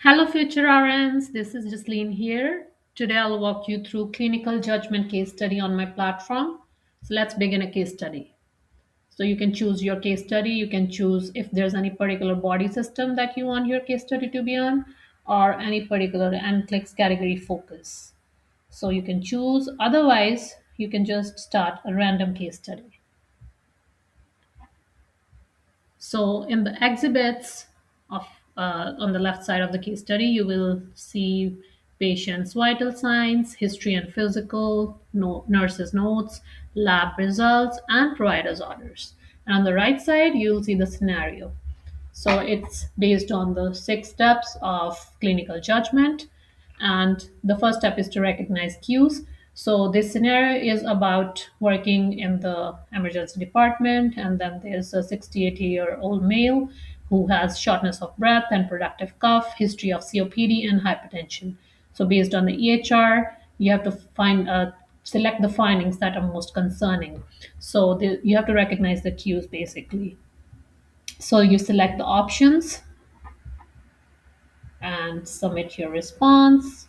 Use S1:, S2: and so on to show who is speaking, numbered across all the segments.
S1: Hello, future RNs. This is Jasleen here. Today I'll walk you through clinical judgment case study on my platform. So let's begin a case study. So you can choose your case study. You can choose if there's any particular body system that you want your case study to be on or any particular NCLEX category focus. So you can choose. Otherwise, you can just start a random case study. So in the exhibits of on the left side of the case study, you will see patient's vital signs, history and physical, nurses' notes, lab results, and provider's orders. And on the right side, you'll see the scenario. So it's based on the 6 steps of clinical judgment. And the first step is to recognize cues. So this scenario is about working in the emergency department, and then there's a 68-year-old male who has shortness of breath and productive cough, history of COPD, and hypertension. So based on the EHR, you have to select the findings that are most concerning. So you have to recognize the cues basically. So you select the options and submit your response.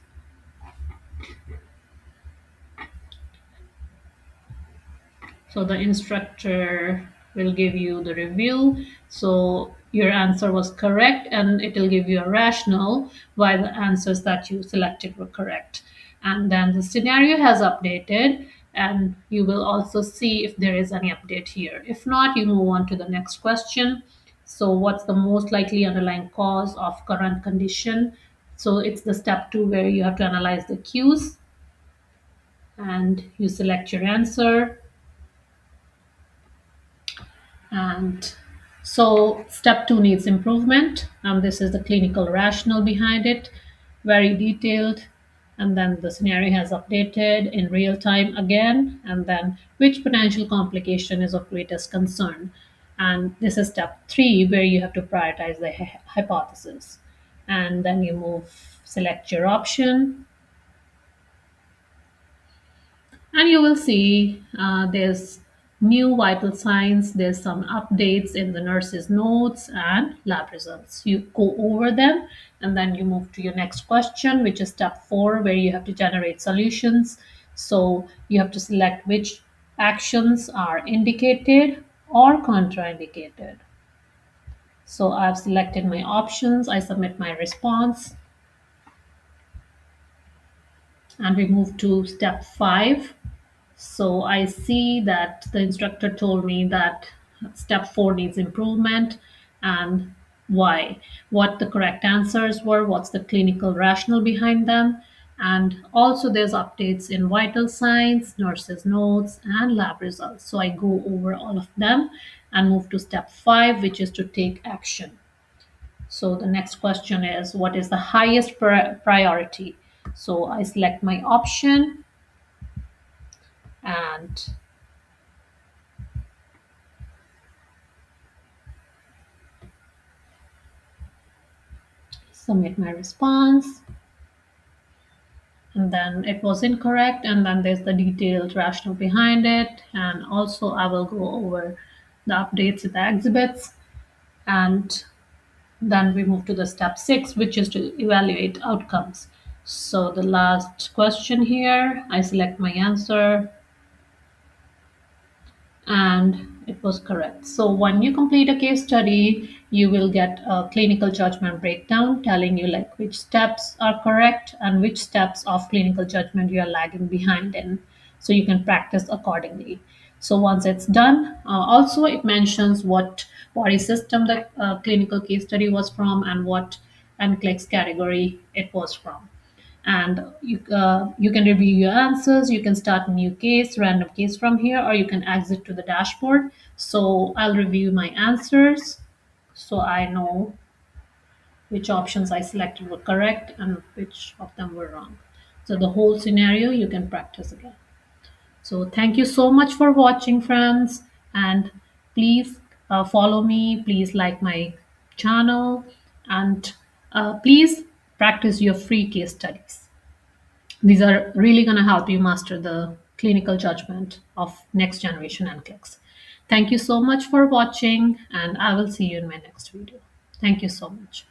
S1: So the instructor will give you the review. So your answer was correct, and it will give you a rationale why the answers that you selected were correct. And then the scenario has updated, and you will also see if there is any update here. If not, you move on to the next question. So what's the most likely underlying cause of current condition? So it's the step 2 where you have to analyze the cues, and you select your answer. And so step 2 needs improvement. And this is the clinical rationale behind it, very detailed. And then the scenario has updated in real time again. And then which potential complication is of greatest concern. And this is step 3 where you have to prioritize the hypothesis. And then you select your option, and you will see there's new vital signs, there's some updates in the nurse's notes and lab results. You go over them, and then you move to your next question, which is step 4 where you have to generate solutions. So you have to select which actions are indicated or contraindicated. So I've selected my options, I submit my response, and we move to step 5. So I see that the instructor told me that step 4 needs improvement, and why, what the correct answers were, what's the clinical rationale behind them. And also there's updates in vital signs, nurses' notes, and lab results. So I go over all of them and move to step 5, which is to take action. So the next question is, what is the highest priority? So I select my option and submit my response. And then it was incorrect, and then there's the detailed rationale behind it. And also I will go over the updates in the exhibits. And then we move to the step 6, which is to evaluate outcomes. So the last question here, I select my answer, and it was correct. So when you complete a case study, you will get a clinical judgment breakdown telling you like which steps are correct and which steps of clinical judgment you are lagging behind in. So you can practice accordingly. So once it's done, also it mentions what body system the clinical case study was from and what NCLEX category it was from. And you can review your answers, you can start a new case, random case from here, or you can exit to the dashboard. So I'll review my answers so I know which options I selected were correct and which of them were wrong. So the whole scenario you can practice again. So thank you so much for watching, friends, and please follow me, please like my channel, and please practice your free case studies. These are really going to help you master the clinical judgment of next generation NCLEX. Thank you so much for watching, and I will see you in my next video. Thank you so much.